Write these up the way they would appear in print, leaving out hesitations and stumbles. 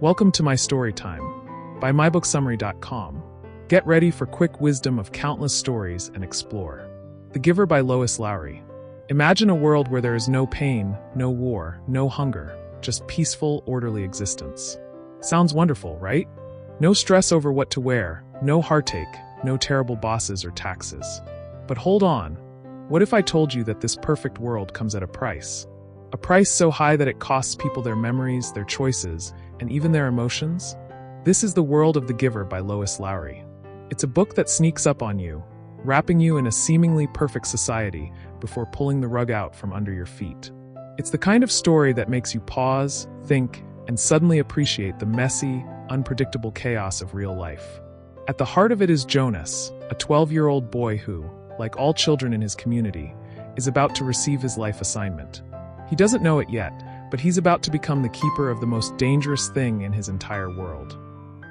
Welcome to my story time by mybooksummary.com. Get ready for quick wisdom of countless stories and explore. The Giver by Lois Lowry. Imagine a world where there is no pain, no war, no hunger, just peaceful, orderly existence. Sounds wonderful, right? No stress over what to wear, no heartache, no terrible bosses or taxes. But hold on. What if I told you that this perfect world comes at a price? A price so high that it costs people their memories, their choices, and even their emotions? This is The World of the Giver by Lois Lowry. It's a book that sneaks up on you, wrapping you in a seemingly perfect society before pulling the rug out from under your feet. It's the kind of story that makes you pause, think, and suddenly appreciate the messy, unpredictable chaos of real life. At the heart of it is Jonas, a 12-year-old boy who, like all children in his community, is about to receive his life assignment. He doesn't know it yet, but he's about to become the keeper of the most dangerous thing in his entire world.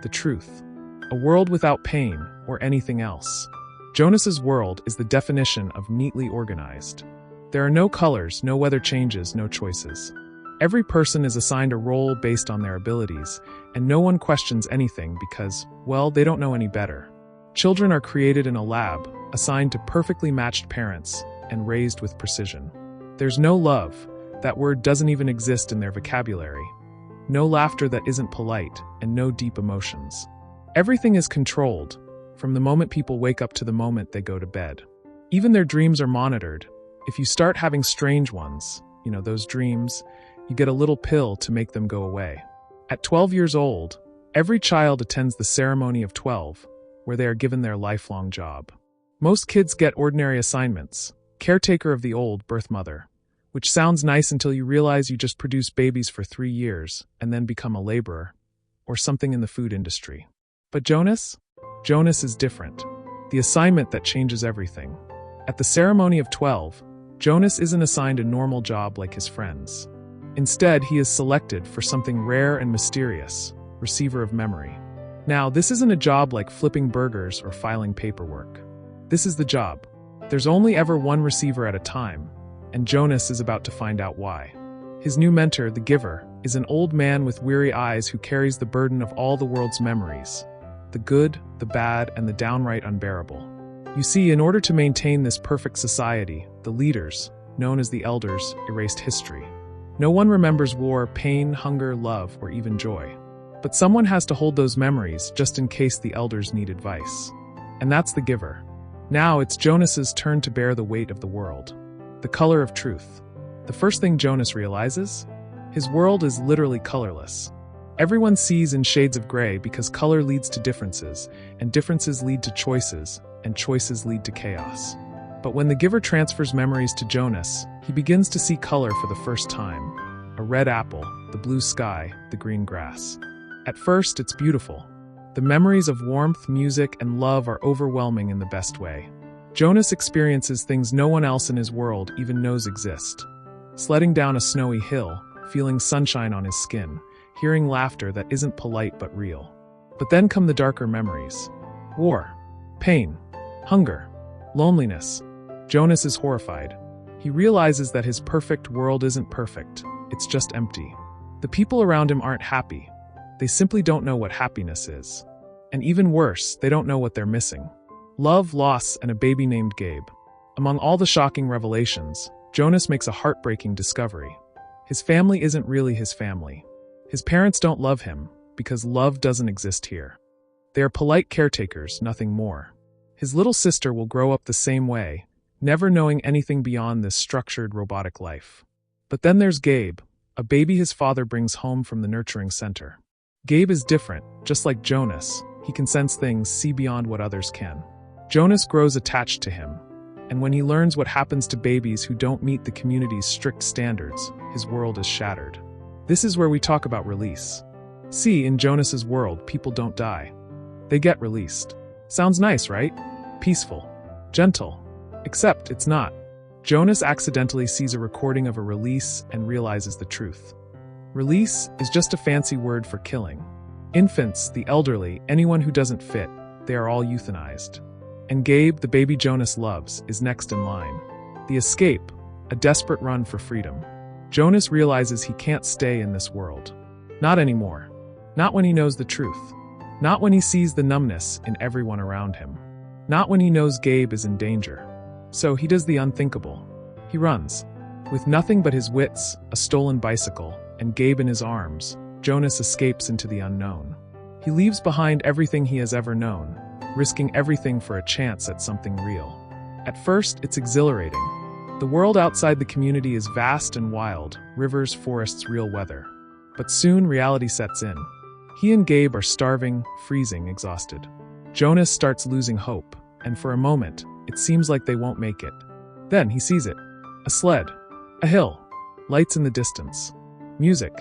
The truth. A world without pain or anything else. Jonas's world is the definition of neatly organized. There are no colors, no weather changes, no choices. Every person is assigned a role based on their abilities, and no one questions anything because, well, they don't know any better. Children are created in a lab, assigned to perfectly matched parents, and raised with precision. There's no love. That word doesn't even exist in their vocabulary. No laughter that isn't polite, and no deep emotions. Everything is controlled, from the moment people wake up to the moment they go to bed. Even their dreams are monitored. If you start having strange ones, those dreams, you get a little pill to make them go away. At 12 years old, every child attends the ceremony of 12, where they are given their lifelong job. Most kids get ordinary assignments, caretaker of the old birth mother, which sounds nice until you realize you just produce babies for 3 years and then become a laborer, or something in the food industry. But Jonas? Jonas is different. The assignment that changes everything. At the ceremony of 12, Jonas isn't assigned a normal job like his friends. Instead, he is selected for something rare and mysterious, receiver of memory. Now, this isn't a job like flipping burgers or filing paperwork. This is the job. There's only ever one receiver at a time, and Jonas is about to find out why. His new mentor, the Giver, is an old man with weary eyes who carries the burden of all the world's memories. The good, the bad, and the downright unbearable. You see, in order to maintain this perfect society, the leaders, known as the elders, erased history. No one remembers war, pain, hunger, love, or even joy. But someone has to hold those memories just in case the elders need advice. And that's the Giver. Now it's Jonas's turn to bear the weight of the world. The color of truth. The first thing Jonas realizes? His world is literally colorless. Everyone sees in shades of gray because color leads to differences, and differences lead to choices, and choices lead to chaos. But when the Giver transfers memories to Jonas, he begins to see color for the first time. A red apple, the blue sky, the green grass. At first, it's beautiful. The memories of warmth, music, and love are overwhelming in the best way. Jonas experiences things no one else in his world even knows exist. Sledding down a snowy hill, feeling sunshine on his skin, hearing laughter that isn't polite but real. But then come the darker memories. War, pain, hunger, loneliness. Jonas is horrified. He realizes that his perfect world isn't perfect, it's just empty. The people around him aren't happy. They simply don't know what happiness is. And even worse, they don't know what they're missing. Love, loss, and a baby named Gabe. Among all the shocking revelations, Jonas makes a heartbreaking discovery. His family isn't really his family. His parents don't love him, because love doesn't exist here. They are polite caretakers, nothing more. His little sister will grow up the same way, never knowing anything beyond this structured robotic life. But then there's Gabe, a baby his father brings home from the nurturing center. Gabe is different, just like Jonas. He can sense things, see beyond what others can. Jonas grows attached to him, and when he learns what happens to babies who don't meet the community's strict standards, his world is shattered. This is where we talk about release. See, in Jonas's world, people don't die. They get released. Sounds nice, right? Peaceful. Gentle. Except it's not. Jonas accidentally sees a recording of a release and realizes the truth. Release is just a fancy word for killing. Infants, the elderly, anyone who doesn't fit, they are all euthanized. And Gabe, the baby Jonas loves, is next in line. The escape, a desperate run for freedom. Jonas realizes he can't stay in this world. Not anymore. Not when he knows the truth. Not when he sees the numbness in everyone around him. Not when he knows Gabe is in danger. So he does the unthinkable. He runs. With nothing but his wits, a stolen bicycle, and Gabe in his arms, Jonas escapes into the unknown. He leaves behind everything he has ever known, risking everything for a chance at something real. At first, it's exhilarating. The world outside the community is vast and wild, rivers, forests, real weather. But soon reality sets in. He and Gabe are starving, freezing, exhausted. Jonas starts losing hope, and for a moment, it seems like they won't make it. Then he sees it. A sled. A hill. Lights in the distance. Music.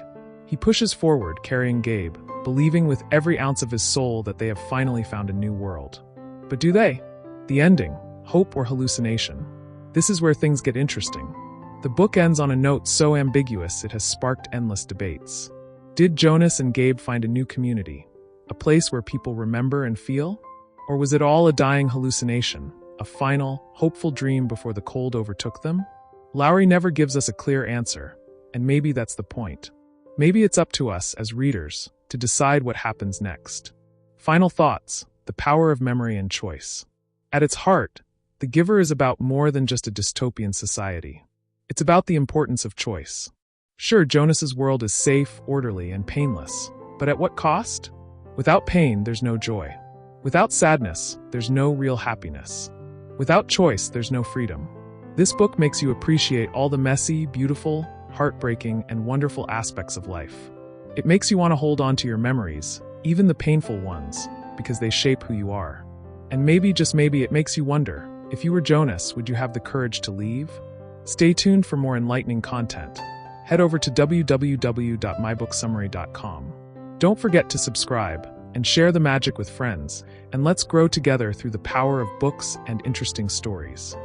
He pushes forward, carrying Gabe, believing with every ounce of his soul that they have finally found a new world. But do they? The ending, hope or hallucination? This is where things get interesting. The book ends on a note so ambiguous it has sparked endless debates. Did Jonas and Gabe find a new community? A place where people remember and feel? Or was it all a dying hallucination, a final, hopeful dream before the cold overtook them? Lowry never gives us a clear answer, and maybe that's the point. Maybe it's up to us, as readers, to decide what happens next. Final thoughts, the power of memory and choice. At its heart, The Giver is about more than just a dystopian society. It's about the importance of choice. Sure, Jonas's world is safe, orderly, and painless, but at what cost? Without pain, there's no joy. Without sadness, there's no real happiness. Without choice, there's no freedom. This book makes you appreciate all the messy, beautiful, heartbreaking, and wonderful aspects of life. It makes you want to hold on to your memories, even the painful ones, because they shape who you are. And maybe, just maybe, it makes you wonder, if you were Jonas, would you have the courage to leave? Stay tuned for more enlightening content. Head over to www.mybooksummary.com. Don't forget to subscribe and share the magic with friends, and let's grow together through the power of books and interesting stories.